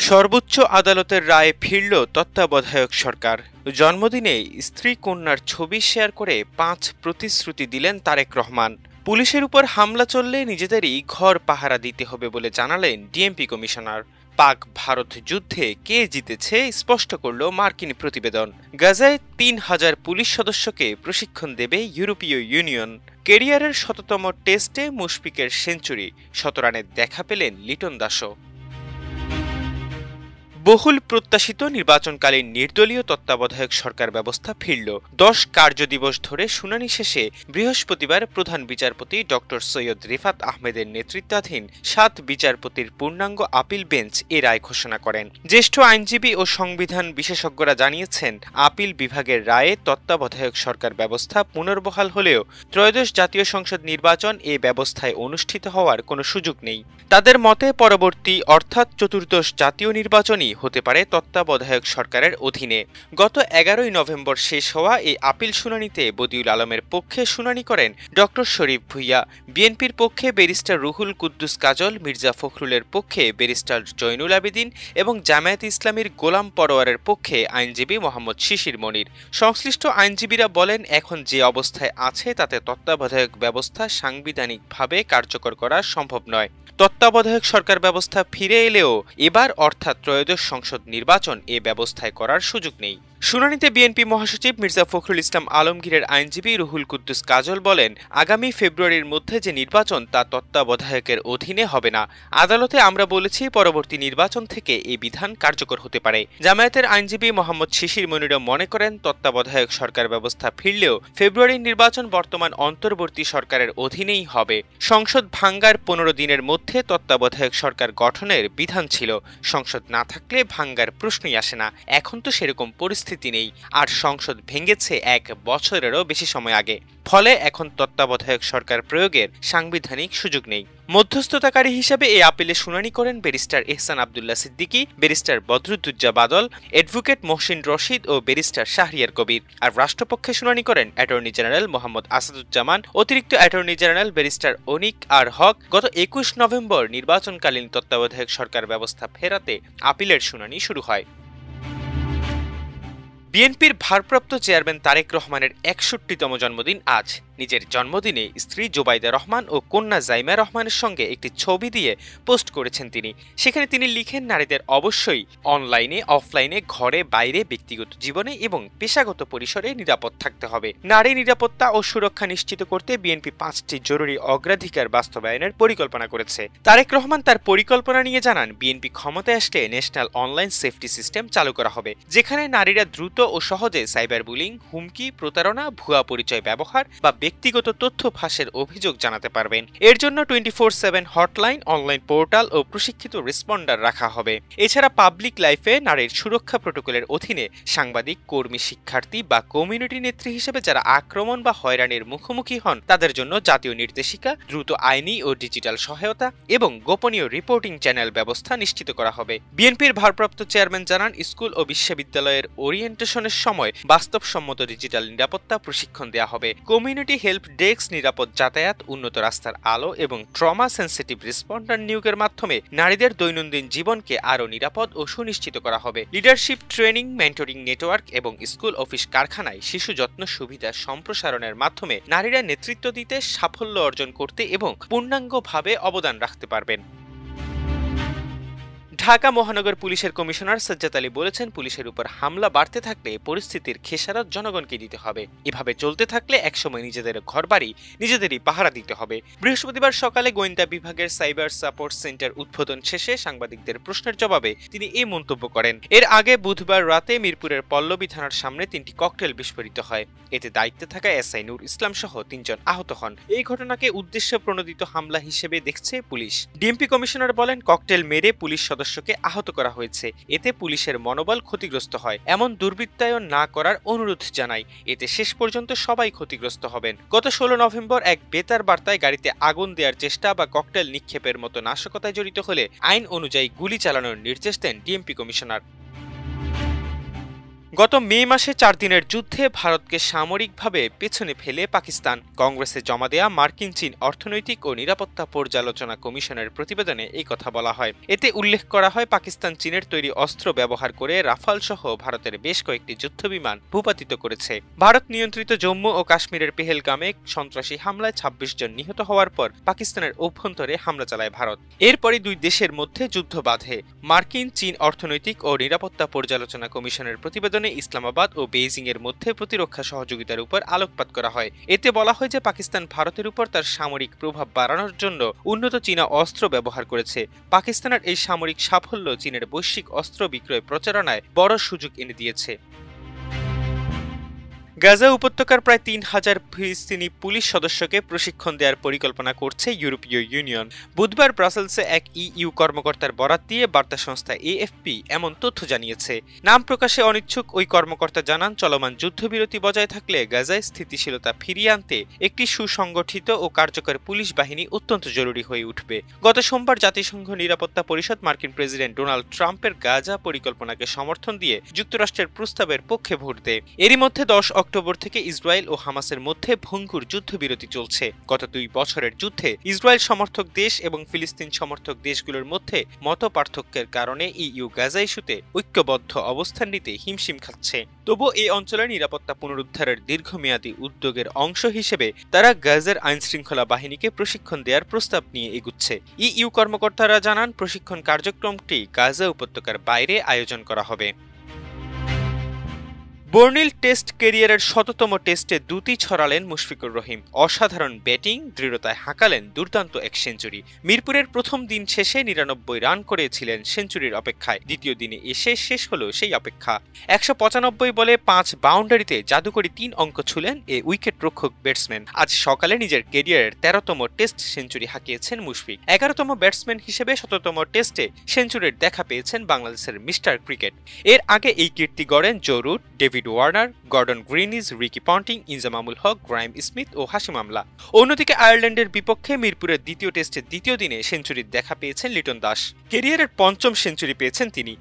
সর্বোচ্চ আদালতের রায়ে ফিরল তত্ত্বাবধায়ক সরকার। জন্মদিনে স্ত্রী কন্যার ছবি শেয়ার করে ৫ প্রতিশ্রুতি দিলেন তারেক রহমান। পুলিশের উপর হামলা চললে নিজেদেরই ঘর পাহারা দিতে হবে বলে জানালেন ডিএমপি কমিশনার। পাক ভারত যুদ্ধে কে জিতেছে স্পষ্ট করল মার্কিন প্রতিবেদন। গাজায় ৩,০০০ পুলিশ সদস্যকে প্রশিক্ষণ দেবে ইউরোপীয় ইউনিয়ন। কেরিয়ারের ১০০তম টেস্টে মুশফিকের সেঞ্চুরি, ১৭ রানে দেখা পেলেন লিটন দাসও। বহুল প্রত্যাশিত নির্বাচনকালীন নির্দলীয় তত্ত্বাবধায়ক সরকার ব্যবস্থা ফিরল। ১০ কার্যদিবস ধরে শুনানি শেষে বৃহস্পতিবার প্রধান বিচারপতি ড সৈয়দ রিফাত আহমেদের নেতৃত্বাধীন ৭ বিচারপতির পূর্ণাঙ্গ আপিল বেঞ্চ এ রায় ঘোষণা করেন। জ্যেষ্ঠ আইনজীবী ও সংবিধান বিশেষজ্ঞরা জানিয়েছেন, আপিল বিভাগের রায়ে তত্ত্বাবধায়ক সরকার ব্যবস্থা পুনর্বহাল হলেও ত্রয়োদশ জাতীয় সংসদ নির্বাচন এ ব্যবস্থায় অনুষ্ঠিত হওয়ার কোনো সুযোগ নেই। তাদের মতে পরবর্তী অর্থাৎ চতুর্দশ জাতীয় নির্বাচনই হতে পারে তত্ত্বাবধায়ক সরকারের অধীনে। গত ১১ই নভেম্বর শেষ হওয়া এই আপিল শুনানিতে বদিউল আলমের পক্ষে শুনানি করেন ড শরীফ ভূঁইয়া, বিএনপির পক্ষে ব্যারিস্টার রুহুল কুদ্দুস কাজল, মির্জা ফখরুলের পক্ষে ব্যারিস্টার জয়নুল আবেদিন এবং জামায়াত ইসলামীর গোলাম পরোয়ারের পক্ষে আইনজীবী মোহাম্মদ শিশির মনির। সংশ্লিষ্ট আইনজীবীরা বলেন, এখন যে অবস্থায় আছে তাতে তত্ত্বাবধায়ক ব্যবস্থা সাংবিধানিকভাবে কার্যকর করা সম্ভব নয়। তত্ত্বাবধায়ক সরকার ব্যবস্থা ফিরে এলেও এবার অর্থাৎ ত্রয়োদশ সংসদ নির্বাচন এ ব্যবস্থায় করার সুযোগ নেই। শুনানিতে বিএনপি মহাসচিব মির্জা ফখরুল ইসলাম আলমগীরের আইনজীবী রুহুল কুদ্দুস কাজল বলেন, আগামী ফেব্রুয়ারির মধ্যে যে নির্বাচন তা তত্ত্বাবধায়কের অধীনে হবে না। আদালতে আমরা বলেছি পরবর্তী নির্বাচন থেকে এই বিধান কার্যকর হতে পারে। জামায়াতের আইনজীবী মোহাম্মদ শিশির মনিরও মনে করেন, তত্ত্বাবধায়ক সরকার ব্যবস্থা ফিরলেও ফেব্রুয়ারির নির্বাচন বর্তমান অন্তর্বর্তী সরকারের অধীনেই হবে। সংসদ ভাঙ্গার ১৫ দিনের মধ্যে তত্ত্বাবধায়ক সরকার গঠনের বিধান ছিল। সংসদ না থাকলে ভাঙ্গার প্রশ্নই আসে না। এখন তো সেরকম পরিস্থিতি নেই, আর সংসদ ভেঙেছে ১ বছরেরও বেশি সময় আগে। ফলে এখন তত্ত্বাবধায়ক সরকার প্রয়োগের সাংবিধানিক সুযোগ নেই। মধ্যস্থতাকারী হিসেবে এই আপিলে শুনানি করেন ব্যারিস্টার এহসান আব্দুল্লাহ সিদ্দিকী, ব্যারিস্টার বদরুদ্দুজা বাদল, অ্যাডভোকেট মহসিন রশিদ ও ব্যারিস্টার শাহরিয়ার কবির। আর রাষ্ট্রপক্ষে শুনানি করেন অ্যাটর্নি জেনারেল মোহাম্মদ আসাদুজ্জামান, অতিরিক্ত অ্যাটর্নি জেনারেল ব্যারিস্টার অনিক আর হক। গত ২১ নভেম্বর নির্বাচনকালীন তত্ত্বাবধায়ক সরকার ব্যবস্থা ফেরাতে আপিলের শুনানি শুরু হয়। বিএনপির ভারপ্রাপ্ত চেয়ারম্যান তারেক রহমানের ৬১তম জন্মদিন আজ। নিজের জন্মদিনে স্ত্রী জোবাইদা রহমান ও কন্যা জাইমা রহমানের সঙ্গে একটি ছবি দিয়ে পোস্ট করেছেন তিনি। সেখানে তিনি লিখেন, নারীদের অবশ্যই অনলাইনে, অফলাইনে, ঘরে বাইরে, ব্যক্তিগত জীবনে এবং পেশাগত পরিসরে নিরাপদ থাকতে হবে। নারী নিরাপত্তা ও সুরক্ষা নিশ্চিত করতে বিএনপি ৫টি জরুরি অগ্রাধিকার বাস্তবায়নের পরিকল্পনা করেছে। তারেক রহমান তার পরিকল্পনা নিয়ে জানান, বিএনপি ক্ষমতায় আসলে ন্যাশনাল অনলাইন সেফটি সিস্টেম চালু করা হবে, যেখানে নারীরা দ্রুত ও সহজে সাইবার বুলিং, হুমকি, প্রতারণা, ভুয়া পরিচয় ব্যবহার বা ব্যক্তিগত তথ্য ফাঁসের অভিযোগ জানাতে পারবেন। এর জন্য 24/7 হটলাইন, অনলাইন পোর্টাল ও প্রশিক্ষিত রেসপন্ডার রাখা হবে। এছাড়া পাবলিক লাইফে নারীর সুরক্ষা প্রোটোকলের অধীনে সাংবাদিক, কর্মী, শিক্ষার্থী বা কমিউনিটি নেত্রী হিসেবে যারা আক্রমণ বা হয়রানির মুখোমুখি হন তাদের জন্য জাতীয় নির্দেশিকা, দ্রুত আইনি ও ডিজিটাল সহায়তা এবং গোপনীয় রিপোর্টিং চ্যানেল ব্যবস্থা নিশ্চিত করা হবে। বিএনপির ভারপ্রাপ্ত চেয়ারম্যান জানান, স্কুল ও বিশ্ববিদ্যালয়ের ওরিয়েন্টেশনের সময় বাস্তবসম্মত ডিজিটাল নিরাপত্তা প্রশিক্ষণ দেওয়া হবে। কমিউনিটি হেল্প ডেস্ক, নিরাপদ যাতায়াত, উন্নত রাস্তার আলো এবং ট্রমা সেন্সিটিভ রেসপন্ডার নিয়োগের মাধ্যমে নারীদের দৈনন্দিন জীবনকে আরও নিরাপদ ও সুনিশ্চিত করা হবে। লিডারশিপ ট্রেনিং, মেন্টরিং নেটওয়ার্ক এবং স্কুল, অফিস, কারখানায় শিশু যত্ন সুবিধা সম্প্রসারণের মাধ্যমে নারীরা নেতৃত্ব দিতে, সাফল্য অর্জন করতে এবং পূর্ণাঙ্গভাবে অবদান রাখতে পারবেন। ঢাকা মহানগর পুলিশের কমিশনার সাজ্জাদ আলী বলেছেন, পুলিশের উপর হামলা বাড়তে থাকলে পরিস্থিতির খেসারত জনগণকে দিতে হবে। এভাবে চলতে থাকলে একসময় নিজেদের ঘরবাড়ি নিজেদেরই পাহারা দিতে হবে। বৃহস্পতিবার সকালে গোয়েন্দা বিভাগের সাইবার সাপোর্ট সেন্টার উদ্বোধন শেষে সাংবাদিকদের প্রশ্নের জবাবে তিনি এই মন্তব্য করেন। এর আগে বুধবার রাতে মিরপুরের পল্লবী থানার সামনে ৩টি ককটেল বিস্ফোরিত হয়। এতে দায়িত্বে থাকা এসআই নূর ইসলাম সহ ৩ জন আহত হন। এই ঘটনাকে উদ্দেশ্য প্রণোদিত হামলা হিসেবে দেখছে পুলিশ। ডিএমপি কমিশনার বলেন, ককটেল মেরে পুলিশ সদস্যকে আহত করা হয়েছে, এতে পুলিশের মনোবল ক্ষতিগ্রস্ত হয়। এমন দুর্বৃত্তায়ন না করার অনুরোধ জানাই, এতে শেষ পর্যন্ত সবাই ক্ষতিগ্রস্ত হবেন। গত ১৬ নভেম্বর এক বেতার বার্তায় গাড়িতে আগুন দেওয়ার চেষ্টা বা ককটেল নিক্ষেপের মতো নাশকতায় জড়িত হলে আইন অনুযায়ী গুলি চালানোর নির্দেশ দেন ডিএমপি কমিশনার। গত মে মাসে 4 দিনের যুদ্ধে ভারতকে সামরিকভাবে পেছনে ফেলে পাকিস্তান। কংগ্রেসে জমা দেয়া মার্কিন চীন অর্থনৈতিক ও নিরাপত্তা পর্যালোচনা কমিশনের প্রতিবেদনে এই কথা বলা হয়। এতে উল্লেখ করা হয়, পাকিস্তান চীনের তৈরি অস্ত্র ব্যবহার করে রাফাল সহ ভারতের বেশ কয়েকটি যুদ্ধবিমান ভূপাতিত করেছে। ভারত নিয়ন্ত্রিত জম্মু ও কাশ্মীরের পেহেলগামে সন্ত্রাসী হামলায় 26 জন নিহত হওয়ার পর পাকিস্তানের অভ্যন্তরে হামলা চালায় ভারত। এরপরই দুই দেশের মধ্যে যুদ্ধ বাধে। মার্কিন চীন অর্থনৈতিক ও নিরাপত্তা পর্যালোচনা কমিশনের প্রতিবেদনে ইসলামাবাদ ও বেইজিং এর মধ্যে প্রতিরক্ষা সহযোগিতার উপর আলোকপাত করা হয়। এতে বলা হয় যে পাকিস্তান ভারতের উপর তার সামরিক প্রভাব বাড়ানোর জন্য উন্নত চীনা অস্ত্র ব্যবহার করেছে। পাকিস্তানের এই সামরিক সাফল্য চীনের বৈশ্বিক অস্ত্র বিক্রয় প্রচারণায় বড় সুযোগ এনে দিয়েছে। গাজা উপত্যকার প্রায় 3000 ফিলিস্তিনি পুলিশ সদস্যকে প্রশিক্ষণ দেওয়ার পরিকল্পনা করছে ইউরোপীয় ইউনিয়ন। বুধবার ব্রাসেলসে এক ইইউ কর্মকর্তার বরাত দিয়ে বার্তা সংস্থা এএফপি এমন তথ্য জানিয়েছে। নাম প্রকাশে অনিচ্ছুক ওই কর্মকর্তা জানান, চলমান যুদ্ধবিরতি বজায় থাকলে গাজায় স্থিতিশীলতা ফিরিয়ে আনতে একটি সুসংগঠিত ও কার্যকর পুলিশ বাহিনী অত্যন্ত জরুরি হয়ে উঠবে। গত সোমবার জাতিসংঘ নিরাপত্তা পরিষদ মার্কিন প্রেসিডেন্ট ডোনাল্ড ট্রাম্পের গাজা পরিকল্পনাকে সমর্থন দিয়ে যুক্তরাষ্ট্রের প্রস্তাবের পক্ষে ভোট দেয়। এরই মধ্যে 10 অক্টোবর থেকে ইসরায়েল ও হামাসের মধ্যে ভঙ্গুর যুদ্ধবিরতি চলছে। গত 2 বছরের যুদ্ধে ইসরায়েল সমর্থক দেশ এবং ফিলিস্তিন সমর্থক দেশগুলোর মধ্যে মতপার্থক্যের কারণে ইইউ গাজা ইস্যুতে ঐক্যবদ্ধ অবস্থান নিতে হিমশিম খাচ্ছে। তবুও এই অঞ্চলের নিরাপত্তা পুনরুদ্ধারের দীর্ঘমেয়াদী উদ্যোগের অংশ হিসেবে তারা গাজার আইনশৃঙ্খলা বাহিনীকে প্রশিক্ষণ দেওয়ার প্রস্তাব নিয়ে এগুচ্ছে। ইইউ কর্মকর্তারা জানান, প্রশিক্ষণ কার্যক্রমটি গাজা উপত্যকার বাইরে আয়োজন করা হবে। বর্নিল টেস্ট ক্যারিয়ারের 100তম টেস্টে দুটি ছড়ালেন মুশফিকুর রহিম। অসাধারণ ব্যাটিং, দৃঢ়তায় হাঁকালেন দুর্দান্ত এক সেঞ্চুরি। মিরপুরের প্রথম দিন শেষে 99 রান করেছিলেন সেঞ্চুরির অপেক্ষায়। দ্বিতীয় দিনে এসে শেষ হলো সেই অপেক্ষা। 195 বলে 5 বাউন্ডারিতে জাদুকরী 3 অঙ্ক ছুলেন এ উইকেট রক্ষক ব্যাটসম্যান। আজ সকালে নিজের ক্যারিয়ারের 13তম টেস্ট সেঞ্চুরি হাঁকিয়েছেন মুশফিক। 11তম ব্যাটসম্যান হিসেবে 100তম টেস্টে সেঞ্চুরির দেখা পেয়েছেন বাংলাদেশের মিস্টার ক্রিকেট। এর আগে এই কীর্তি গড়েন Joe Root, David Warner, Gordon Greenidge, Ricky Ponting, Inzamam-ul Haq, Graeme Smith ও হাশিম আমলা। অন্যদিকে আয়ারল্যান্ডের বিপক্ষে মিরপুরের দ্বিতীয় টেস্টের দ্বিতীয় দিনে সেঞ্চুরির দেখা পেয়েছেন লিটন দাস। ক্যারিয়ারের 5ম সেঞ্চুরি পেয়েছেন তিনি।